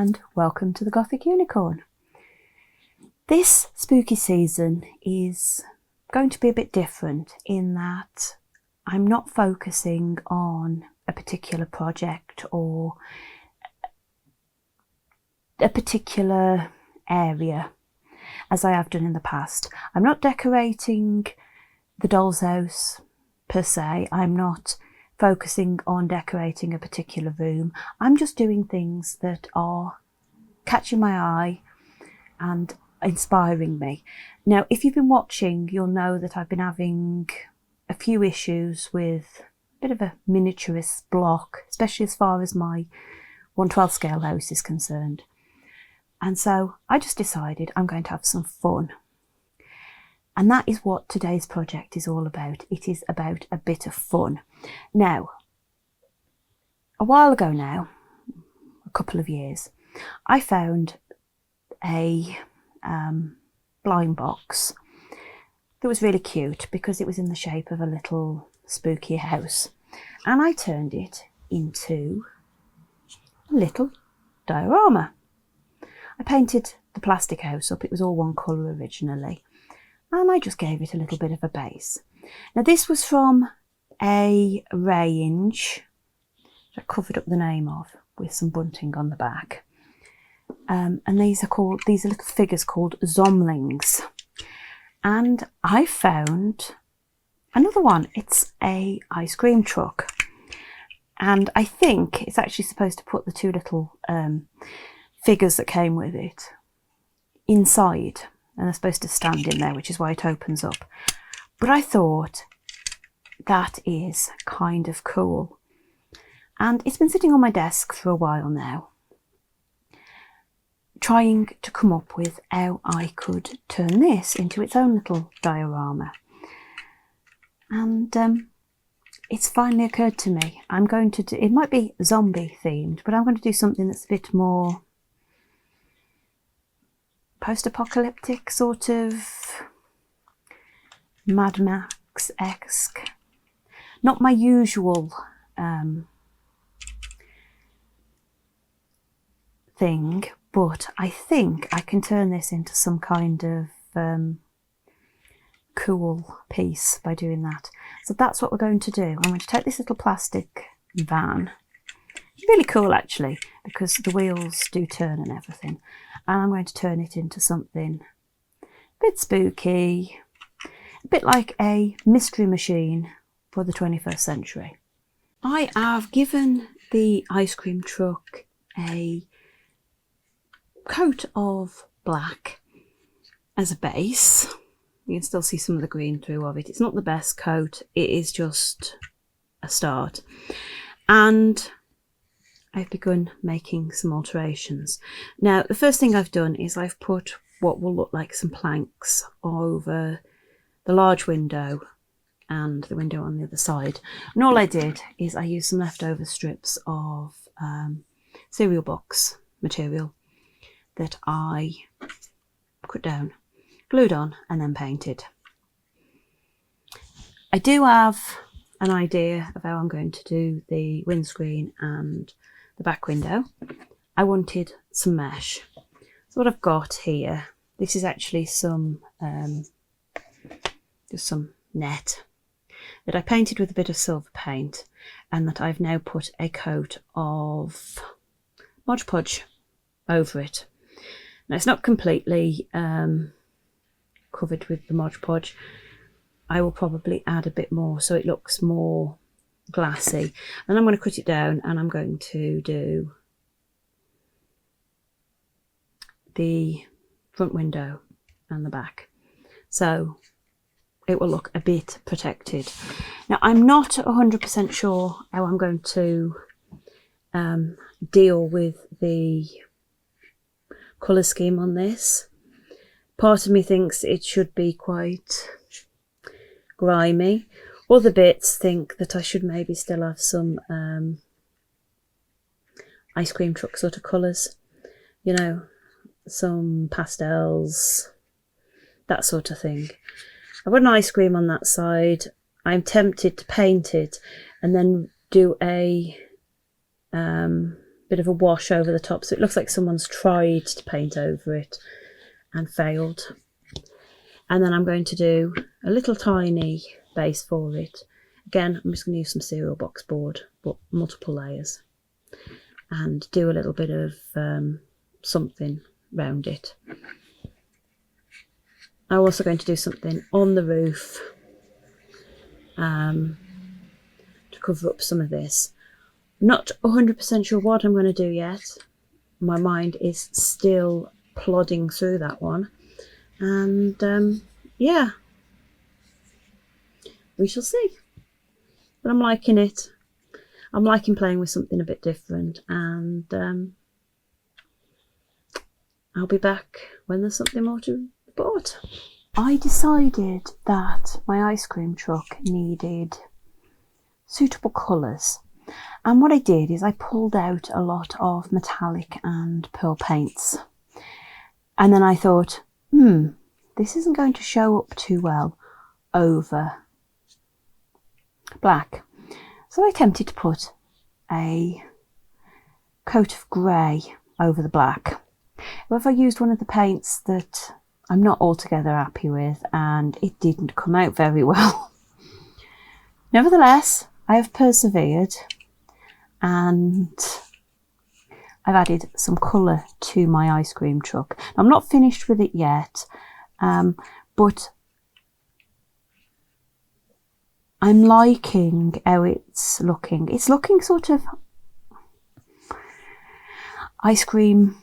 and welcome to the Gothic Unicorn. This spooky season is going to be a bit different in that I'm not focusing on a particular project or a particular area as I have done in the past. I'm not decorating the doll's house per se. I'm not focusing on decorating a particular room. I'm just doing things that are catching my eye and inspiring me. Now, if you've been watching, you'll know that I've been having a few issues with a bit of a miniaturist block, especially as far as my 1/12 scale house is concerned. And so I just decided I'm going to have some fun. And that is what today's project is all about. It is about a bit of fun. Now, a while ago now, a couple of years, I found a blind box that was really cute because it was in the shape of a little spooky house. And I turned it into a little diorama. I painted the plastic house up. It was all one colour originally. And I just gave it a little bit of a base. Now this was from a range that I covered up the name of with some bunting on the back. And these are little figures called Zomlings. And I found another one. It's a ice cream truck. And I think it's actually supposed to put the two little figures that came with it inside. And they're supposed to stand in there, which is why it opens up. But I thought that is kind of cool. And it's been sitting on my desk for a while now, trying to come up with how I could turn this into its own little diorama. And it's finally occurred to me, I'm going to do, it might be zombie themed, but I'm going to do something that's a bit more post-apocalyptic, sort of Mad Max-esque. Not my usual thing, but I think I can turn this into some kind of cool piece by doing that. So that's what we're going to do. I'm going to take this little plastic van. It's really cool actually, because the wheels do turn and everything. And I'm going to turn it into something a bit spooky, a bit like a mystery machine for the 21st century. I have given the ice cream truck a coat of black as a base. You can still see some of the green through of it. It's not the best coat, it is just a start. And I've begun making some alterations. Now, the first thing I've done is I've put what will look like some planks over the large window and the window on the other side. And all I did is I used some leftover strips of cereal box material that I cut down, glued on and then painted. I do have an idea of how I'm going to do the windscreen and the back window. I wanted some mesh. So what I've got here, this is actually some just some net that I painted with a bit of silver paint, and that I've now put a coat of Mod Podge over it. Now it's not completely covered with the Mod Podge. I will probably add a bit more so it looks more glassy, and I'm going to cut it down and I'm going to do the front window and the back so it will look a bit protected. Now I'm not 100% sure how I'm going to deal with the colour scheme on this. Part of me thinks it should be quite grimy. Other bits think that I should maybe still have some ice cream truck sort of colours, you know, some pastels, that sort of thing. I've got an ice cream on that side. I'm tempted to paint it and then do a bit of a wash over the top, so it looks like someone's tried to paint over it and failed. And then I'm going to do a little tiny base for it. Again, I'm just going to use some cereal box board, but multiple layers, and do a little bit of something round it. I'm also going to do something on the roof to cover up some of this. Not 100% sure what I'm going to do yet. My mind is still plodding through that one. And yeah, we shall see. But I'm liking it. I'm liking playing with something a bit different, and I'll be back when there's something more to report. I decided that my ice cream truck needed suitable colours, and what I did is I pulled out a lot of metallic and pearl paints, and then I thought, this isn't going to show up too well over black. So I attempted to put a coat of grey over the black. Well, if I used one of the paints that I'm not altogether happy with, and it didn't come out very well. Nevertheless, I have persevered, and I've added some colour to my ice cream truck. I'm not finished with it yet, but I'm liking how it's looking. It's looking sort of ice cream-ish,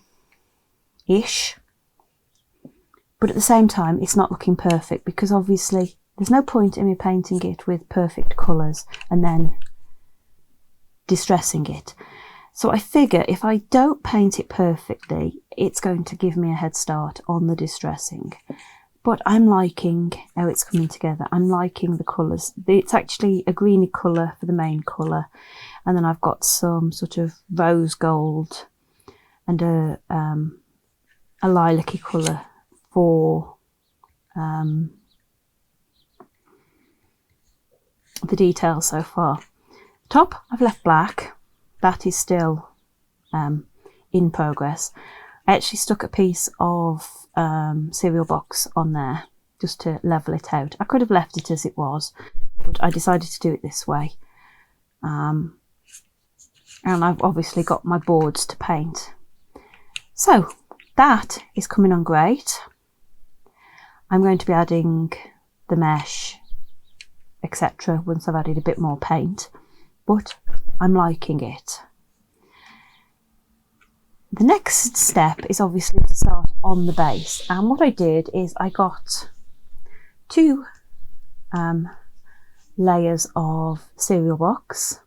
but at the same time it's not looking perfect, because obviously there's no point in me painting it with perfect colours and then distressing it. So I figure if I don't paint it perfectly, it's going to give me a head start on the distressing. But I'm liking how it's coming together. I'm liking the colours. It's actually a greeny colour for the main colour, and then I've got some sort of rose gold and a lilac-y colour for the details so far. Top, I've left black. That is still in progress. I actually stuck a piece of cereal box on there just to level it out. I could have left it as it was, but I decided to do it this way. And I've obviously got my boards to paint. So that is coming on great. I'm going to be adding the mesh, etc. once I've added a bit more paint, but I'm liking it. The next step is obviously to start on the base, and what I did is I got two layers of cereal box,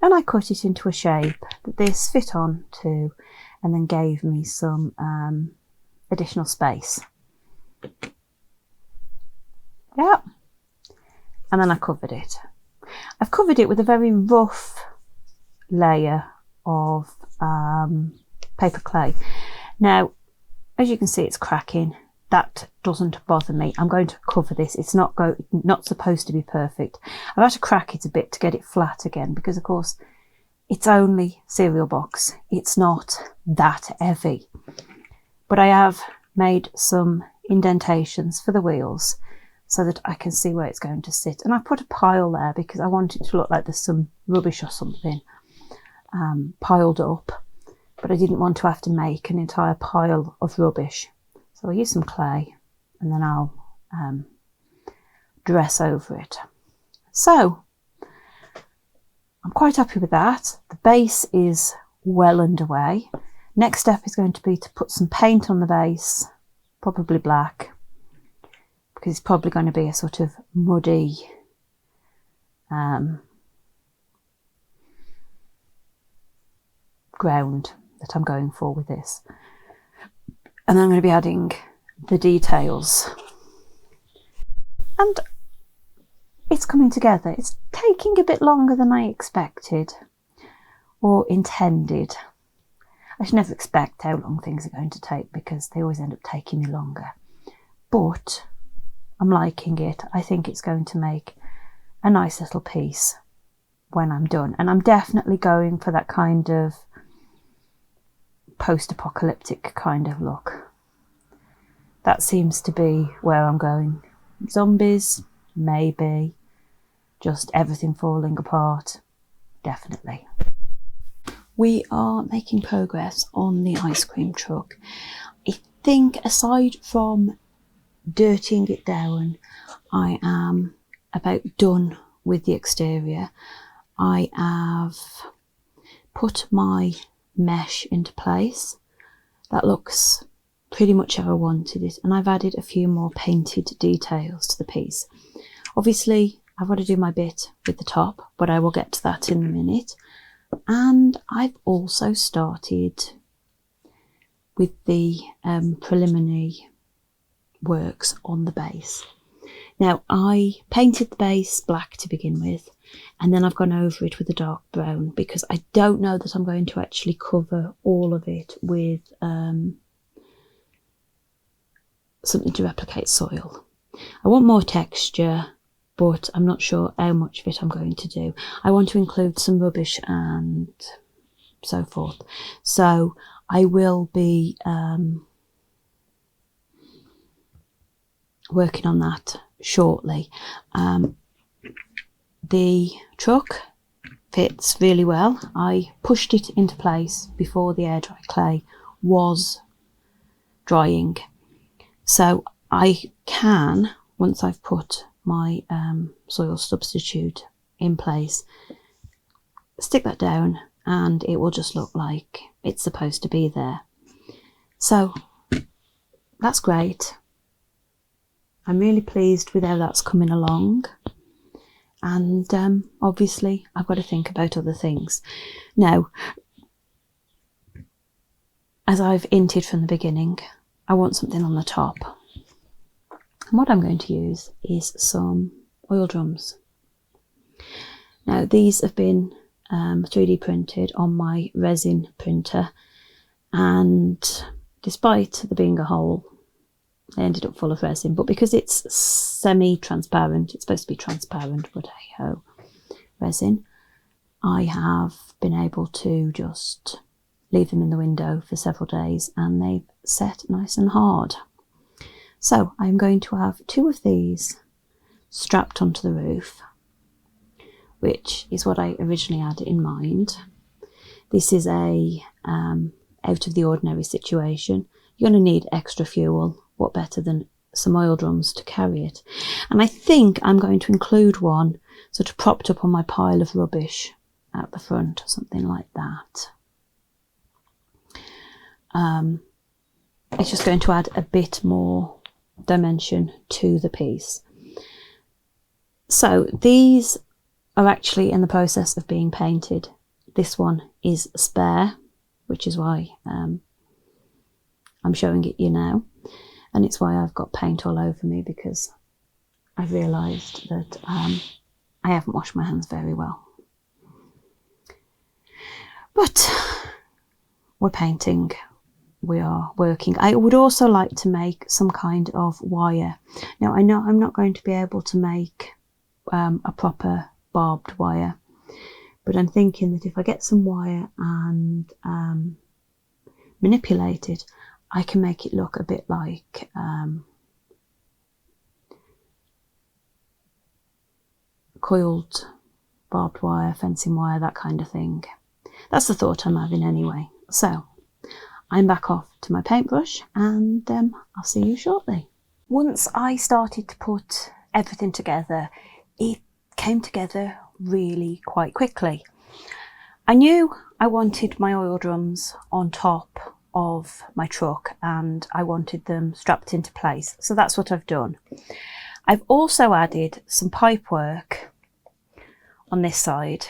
and I cut it into a shape that this fit on to, and then gave me some additional space. Yeah, and then I covered it. I've covered it with a very rough layer of paper clay. Now, as you can see, it's cracking. That doesn't bother me. I'm going to cover this. It's not supposed to be perfect. I've had to crack it a bit to get it flat again, because of course it's only cereal box. It's not that heavy. But I have made some indentations for the wheels so that I can see where it's going to sit. And I put a pile there because I want it to look like there's some rubbish or something piled up. But I didn't want to have to make an entire pile of rubbish. So I use some clay, and then I'll dress over it. So I'm quite happy with that. The base is well underway. Next step is going to be to put some paint on the base, probably black, because it's probably going to be a sort of muddy ground that I'm going for with this. And then I'm going to be adding the details. And it's coming together. It's taking a bit longer than I expected or intended. I should never expect how long things are going to take, because they always end up taking me longer. But I'm liking it. I think it's going to make a nice little piece when I'm done. And I'm definitely going for that kind of post-apocalyptic kind of look. That seems to be where I'm going. Zombies, maybe. Just everything falling apart, definitely. We are making progress on the ice cream truck. I think aside from dirtying it down, I am about done with the exterior. I have put my mesh into place. That looks pretty much how I wanted it, and I've added a few more painted details to the piece. Obviously I've got to do my bit with the top, but I will get to that in a minute. And I've also started with the preliminary works on the base. Now, I painted the base black to begin with, and then I've gone over it with a dark brown because I don't know that I'm going to actually cover all of it with something to replicate soil. I want more texture, but I'm not sure how much of it I'm going to do. I want to include some rubbish and so forth. So I will be working on that shortly. The truck fits really well. I pushed it into place before the air dry clay was drying. So I can, once I've put my soil substitute in place, stick that down and it will just look like it's supposed to be there. So that's great. I'm really pleased with how that's coming along, and obviously I've got to think about other things. Now, as I've hinted from the beginning, I want something on the top. And what I'm going to use is some oil drums. Now, these have been 3D printed on my resin printer, and despite there being a hole, they ended up full of resin. But because it's semi-transparent, it's supposed to be transparent, but hey ho, resin, I have been able to just leave them in the window for several days and they've set nice and hard. So I'm going to have 2 of these strapped onto the roof, which is what I originally had in mind. This is a out of the ordinary situation. You're going to need extra fuel. What better than some oil drums to carry it? And I think I'm going to include one sort of propped up on my pile of rubbish at the front, or something like that. It's just going to add a bit more dimension to the piece. So these are actually in the process of being painted. This one is spare, which is why I'm showing it you now, and it's why I've got paint all over me, because I've realised that I haven't washed my hands very well. But we're painting, we are working. I would also like to make some kind of wire. Now I know I'm not going to be able to make a proper barbed wire, but I'm thinking that if I get some wire and manipulate it, I can make it look a bit like coiled barbed wire, fencing wire, that kind of thing. That's the thought I'm having anyway. So I'm back off to my paintbrush and I'll see you shortly. Once I started to put everything together, it came together really quite quickly. I knew I wanted my oil drums on top of my truck and I wanted them strapped into place, so that's what I've done. I've also added some pipe work on this side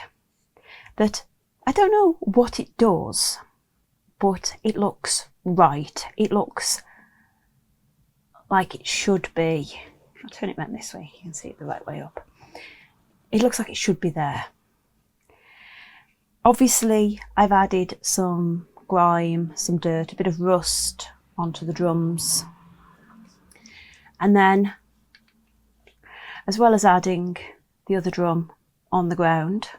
that I don't know what it does, but it looks right. It looks like it should be. I'll turn it around this way, you can see it the right way up. It looks like it should be there. Obviously I've added some grime, some dirt, a bit of rust onto the drums, and then, as well as adding the other drum on the ground,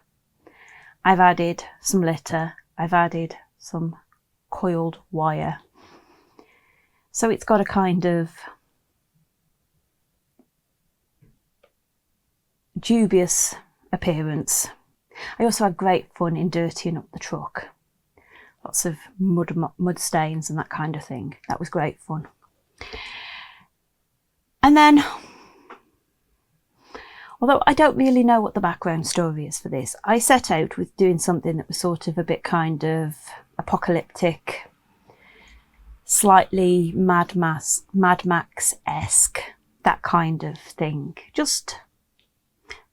I've added some litter, I've added some coiled wire. So it's got a kind of dubious appearance. I also had great fun in dirtying up the truck. Lots of mud stains and that kind of thing. That was great fun. And then, although I don't really know what the background story is for this, I set out with doing something that was sort of a bit kind of apocalyptic, slightly Mad Max-esque, that kind of thing. Just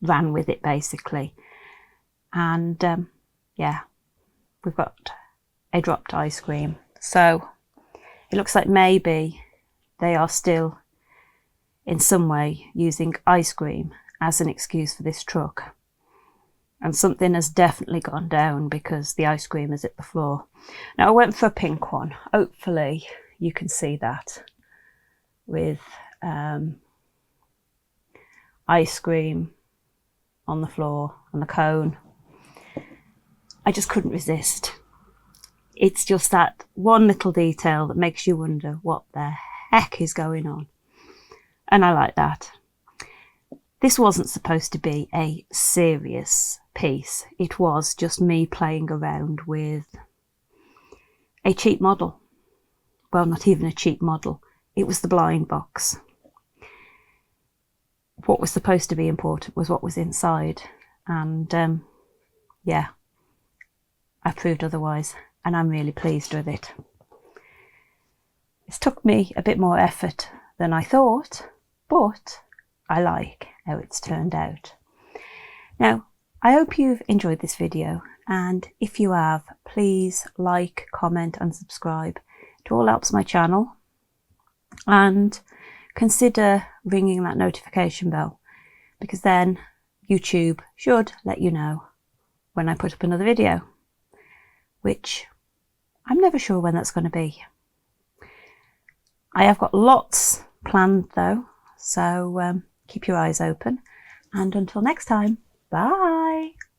ran with it basically. And yeah, we've got a dropped ice cream. So it looks like maybe they are still in some way using ice cream as an excuse for this truck. And something has definitely gone down because the ice cream is at the floor. Now I went for a pink one. Hopefully you can see that with ice cream on the floor, on the cone. I just couldn't resist. It's just that one little detail that makes you wonder what the heck is going on. And I like that. This wasn't supposed to be a serious piece. It was just me playing around with a cheap model. Well, not even a cheap model. It was the blind box. What was supposed to be important was what was inside. And yeah, I proved otherwise. And I'm really pleased with it. It's took me a bit more effort than I thought, but I like how it's turned out. Now, I hope you've enjoyed this video, and if you have, please like, comment and subscribe. It all helps my channel, and consider ringing that notification bell, because then YouTube should let you know when I put up another video, which I'm never sure when that's going to be. I have got lots planned though, so keep your eyes open, and until next time, bye.